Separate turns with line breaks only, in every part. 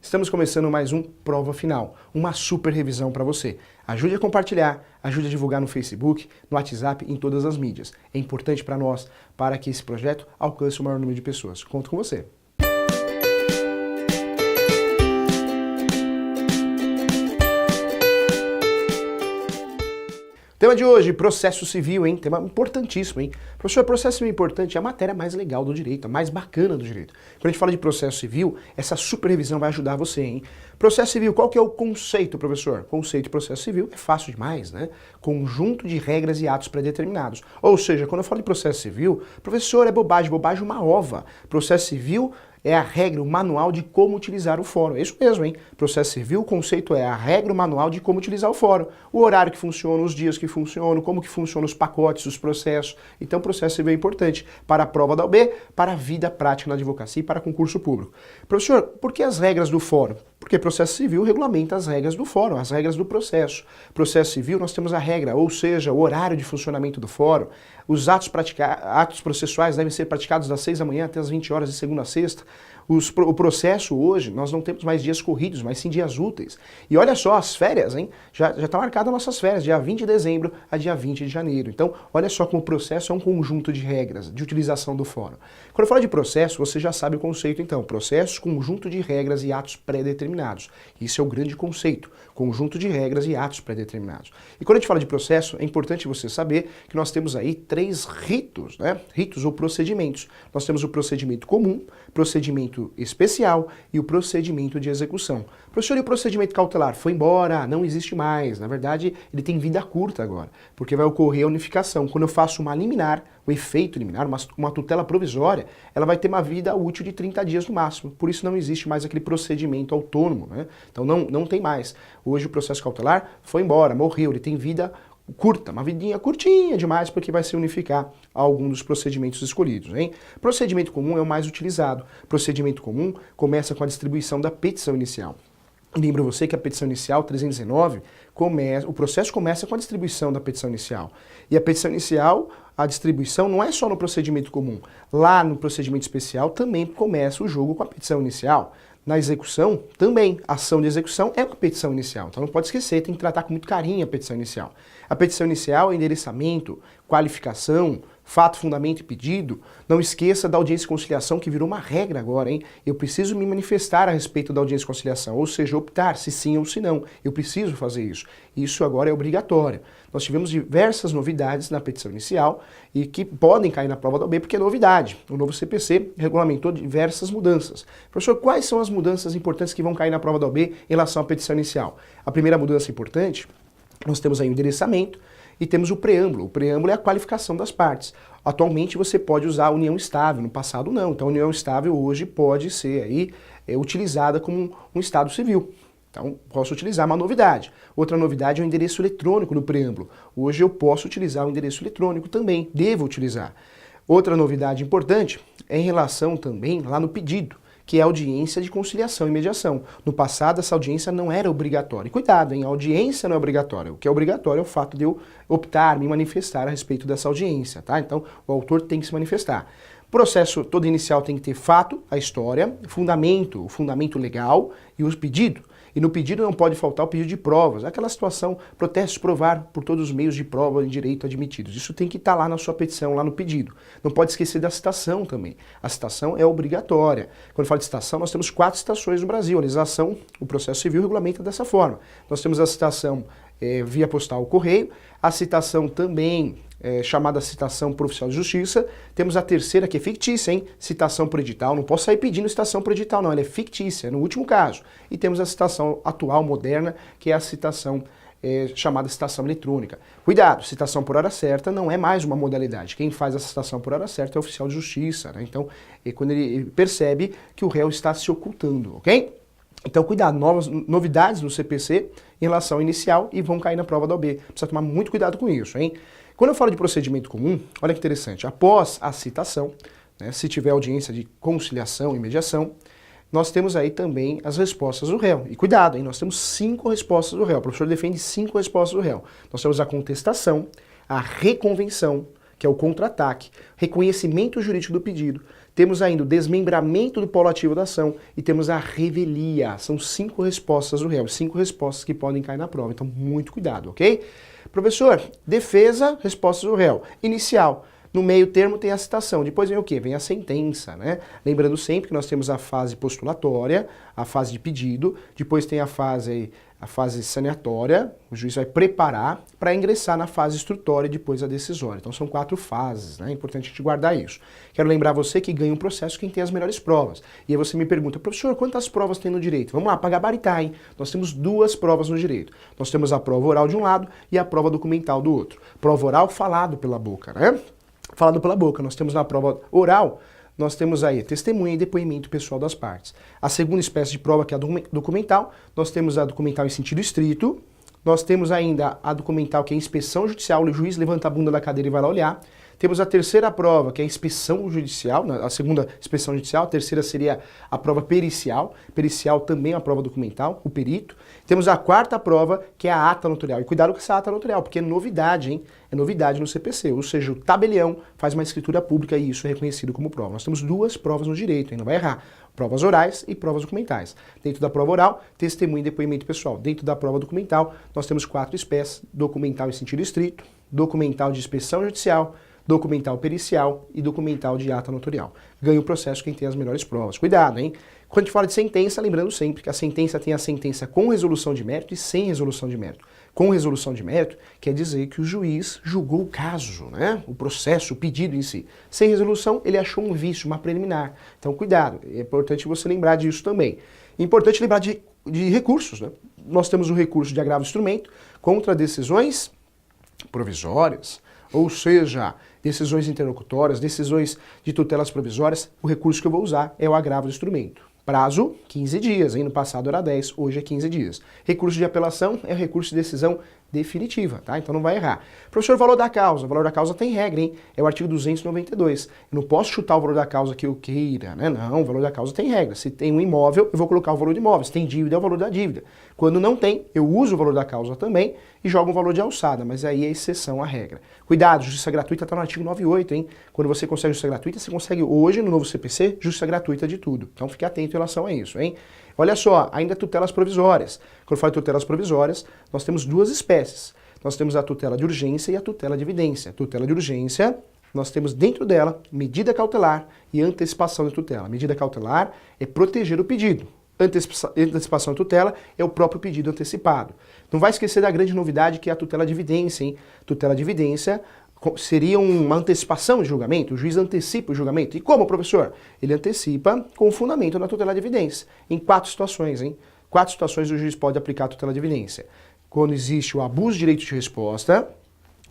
Estamos começando mais um Prova Final, uma super revisão para você. Ajude a compartilhar, ajude a divulgar no Facebook, no WhatsApp, em todas as mídias. É importante para nós, para que esse projeto alcance o maior número de pessoas. Conto com você. Tema de hoje, processo civil, hein? Tema importantíssimo, hein? Professor, processo civil é importante, é a matéria mais legal do direito, a mais bacana do direito. Quando a gente fala de processo civil, essa super revisão vai ajudar você, hein? Processo civil, qual que é o conceito, professor? Conceito de processo civil é fácil demais, né? Conjunto de regras e atos pré-determinados. Ou seja, quando eu falo de processo civil, professor, é bobagem, bobagem uma ova. Processo civil é a regra, o manual de como utilizar o fórum. É isso mesmo, hein? Processo civil, o conceito é a regra, o manual de como utilizar o fórum. O horário que funciona, os dias que funcionam, como que funcionam os pacotes, os processos. Então, processo civil é importante para a prova da OAB, para a vida prática na advocacia e para concurso público. Professor, por que as regras do fórum? Porque processo civil regulamenta as regras do fórum, as regras do processo. Processo civil, nós temos a regra, ou seja, o horário de funcionamento do fórum. Os atos processuais devem ser praticados das 6 da manhã até as 20 horas de segunda a sexta. O processo hoje, nós não temos mais dias corridos, mas sim dias úteis. E olha só, as férias, hein? Já está marcada as nossas férias, dia 20 de dezembro a dia 20 de janeiro. Então, olha só como o processo é um conjunto de regras, de utilização do fórum. Quando eu falo de processo, você já sabe o conceito, então. Processo, conjunto de regras e atos pré-determinados. Isso é o grande conceito, conjunto de regras e atos pré-determinados. E quando a gente fala de processo, é importante você saber que nós temos aí 3 ritos, né? Ritos ou procedimentos. Nós temos o procedimento comum, procedimento especial e o procedimento de execução. Professor, e o procedimento cautelar? Foi embora, não existe mais. Na verdade, ele tem vida curta agora, porque vai ocorrer a unificação. Quando eu faço uma liminar, o efeito liminar, uma tutela provisória, ela vai ter uma vida útil de 30 dias no máximo. Por isso não existe mais aquele procedimento autônomo, né? Então não tem mais. Hoje o processo cautelar foi embora, morreu, ele tem vida curta, uma vidinha curtinha demais, porque vai se unificar a algum dos procedimentos escolhidos, hein? Procedimento comum é o mais utilizado. Procedimento comum começa com a distribuição da petição inicial. Lembra você que a petição inicial 319, o processo começa com a distribuição da petição inicial. E a petição inicial, a distribuição não é só no procedimento comum. Lá no procedimento especial também começa o jogo com a petição inicial. Na execução, também, a ação de execução é uma petição inicial. Então não pode esquecer, tem que tratar com muito carinho a petição inicial. A petição inicial é endereçamento, qualificação, fato, fundamento e pedido. Não esqueça da audiência e conciliação, que virou uma regra agora, hein? Eu preciso me manifestar a respeito da audiência e conciliação, ou seja, optar se sim ou se não. Eu preciso fazer isso. Isso agora é obrigatório. Nós tivemos diversas novidades na petição inicial e que podem cair na prova da OAB porque é novidade. O novo CPC regulamentou diversas mudanças. Professor, quais são as mudanças importantes que vão cair na prova da OAB em relação à petição inicial? A primeira mudança importante, nós temos aí o endereçamento e temos o preâmbulo. O preâmbulo é a qualificação das partes. Atualmente você pode usar a união estável, no passado não. Então a união estável hoje pode ser aí utilizada como um estado civil. Então, posso utilizar uma novidade. Outra novidade é o endereço eletrônico no preâmbulo. Hoje eu posso utilizar o endereço eletrônico também, devo utilizar. Outra novidade importante é em relação também lá no pedido, que é a audiência de conciliação e mediação. No passado, essa audiência não era obrigatória. E cuidado, hein? A audiência não é obrigatória. O que é obrigatório é o fato de eu optar, me manifestar a respeito dessa audiência, tá? Então, o autor tem que se manifestar. Processo todo inicial tem que ter fato, a história, o fundamento legal e o pedido. E no pedido não pode faltar o pedido de provas, aquela situação, protesto provar por todos os meios de prova em direito admitidos. Isso tem que estar lá na sua petição, lá no pedido. Não pode esquecer da citação também. A citação é obrigatória. Quando fala de citação, nós temos 4 citações no Brasil. A legislação, o processo civil regulamenta dessa forma. Nós temos a citação via postal ou correio, a citação também chamada citação por oficial de justiça. Temos a terceira, que é fictícia, hein? Citação por edital. Não posso sair pedindo citação por edital, não. Ela é fictícia, no último caso. E temos a citação atual, moderna, que é a citação chamada citação eletrônica. Cuidado, citação por hora certa não é mais uma modalidade. Quem faz a citação por hora certa é o oficial de justiça, né? Então, quando ele percebe que o réu está se ocultando, ok? Então, cuidado, novidades no CPC em relação ao inicial e vão cair na prova da OAB. Precisa tomar muito cuidado com isso, hein? Quando eu falo de procedimento comum, olha que interessante, após a citação, né, se tiver audiência de conciliação e mediação, nós temos aí também as respostas do réu. E cuidado, hein, nós temos 5 respostas do réu. O professor defende 5 respostas do réu. Nós temos a contestação, a reconvenção, que é o contra-ataque, reconhecimento jurídico do pedido, temos ainda o desmembramento do polo ativo da ação e temos a revelia. São 5 respostas do réu, 5 respostas que podem cair na prova, então muito cuidado, ok? Professor, defesa, respostas do réu. Inicial. No meio termo tem a citação, depois vem o quê? Vem a sentença, né? Lembrando sempre que nós temos a fase postulatória, a fase de pedido, depois tem a fase saneatória, o juiz vai preparar para ingressar na fase instrutória e depois a decisória. Então são 4 fases, né? É importante a gente guardar isso. Quero lembrar você que ganha um processo quem tem as melhores provas. E aí você me pergunta, professor, quantas provas tem no direito? Vamos lá, para gabaritar, hein? Nós temos 2 provas no direito. Nós temos a prova oral de um lado e a prova documental do outro. Prova oral falado pela boca, né? Falado pela boca. Nós temos na prova oral, nós temos aí testemunha e depoimento pessoal das partes. A segunda espécie de prova, que é a documental, nós temos a documental em sentido estrito, nós temos ainda a documental, que é a inspeção judicial, o juiz levanta a bunda da cadeira e vai lá olhar. Temos a terceira prova, que é a inspeção judicial, a segunda inspeção judicial, a terceira seria a prova pericial, pericial também é uma prova documental, o perito. Temos a quarta prova, que é a ata notarial. E cuidado com essa ata notarial, porque é novidade, hein? É novidade no CPC, ou seja, o tabelião faz uma escritura pública e isso é reconhecido como prova. Nós temos 2 provas no direito, hein? Não vai errar. Provas orais e provas documentais. Dentro da prova oral, testemunho e depoimento pessoal. Dentro da prova documental, nós temos 4 espécies, documental em sentido estrito, documental de inspeção judicial, documental pericial e documental de ata notarial. Ganha o processo quem tem as melhores provas. Cuidado, hein? Quando a gente fala de sentença, lembrando sempre que a sentença tem a sentença com resolução de mérito e sem resolução de mérito. Com resolução de mérito quer dizer que o juiz julgou o caso, né? O processo, o pedido em si. Sem resolução, ele achou um vício, uma preliminar. Então, cuidado. É importante você lembrar disso também. É importante lembrar de recursos, né? Nós temos o recurso de agravo de instrumento contra decisões provisórias, ou seja, decisões interlocutórias, decisões de tutelas provisórias. O recurso que eu vou usar é o agravo de instrumento. Prazo, 15 dias, hein? No passado era 10, hoje é 15 dias. Recurso de apelação é recurso de decisão definitiva, tá? Então não vai errar. Professor, valor da causa. O valor da causa tem regra, hein? É o artigo 292. Eu não posso chutar o valor da causa que eu queira, né? Não, o valor da causa tem regra. Se tem um imóvel, eu vou colocar o valor do imóvel. Se tem dívida, é o valor da dívida. Quando não tem, eu uso o valor da causa também e jogo um valor de alçada, mas aí é exceção à regra. Cuidado, justiça gratuita está no artigo 98, hein? Quando você consegue justiça gratuita, você consegue hoje, no novo CPC, justiça gratuita de tudo. Então fique atento em relação a isso, hein? Olha só, ainda tutelas provisórias. Quando eu falo de tutelas provisórias, nós temos 2 espécies. Nós temos a tutela de urgência e a tutela de evidência. Tutela de urgência, nós temos dentro dela medida cautelar e antecipação de tutela. Medida cautelar é proteger o pedido. Antecipação de tutela é o próprio pedido antecipado. Não vai esquecer da grande novidade que é a tutela de evidência, hein? Tutela de evidência seria uma antecipação de julgamento, o juiz antecipa o julgamento. E como, professor? Ele antecipa com fundamento na tutela de evidência. Em 4 situações, hein? 4 situações o juiz pode aplicar a tutela de evidência. Quando existe o abuso de direito de resposta,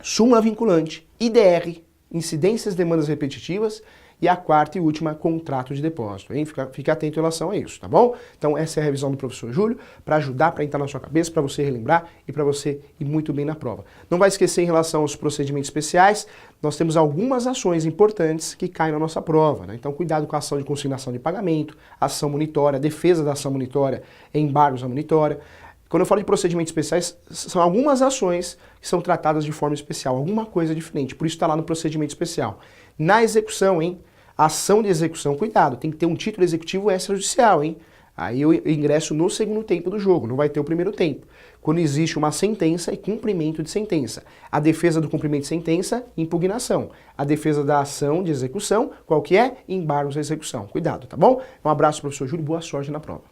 súmula vinculante, IDR, incidências, demandas repetitivas, e a quarta e última, contrato de depósito, hein? Fica atento em relação a isso, tá bom? Então essa é a revisão do professor Júlio, para ajudar, para entrar na sua cabeça, para você relembrar e para você ir muito bem na prova. Não vai esquecer em relação aos procedimentos especiais, nós temos algumas ações importantes que caem na nossa prova, né? Então cuidado com a ação de consignação de pagamento, ação monitória, defesa da ação monitória, embargos à monitória. Quando eu falo de procedimentos especiais, são algumas ações que são tratadas de forma especial, alguma coisa diferente, por isso está lá no procedimento especial. Na execução, hein? Ação de execução, cuidado, tem que ter um título executivo extrajudicial, hein? Aí eu ingresso no segundo tempo do jogo, não vai ter o primeiro tempo. Quando existe uma sentença e cumprimento de sentença. A defesa do cumprimento de sentença, impugnação. A defesa da ação de execução, qual que é? Embargos à execução. Cuidado, tá bom? Um abraço, professor Júlio, boa sorte na prova.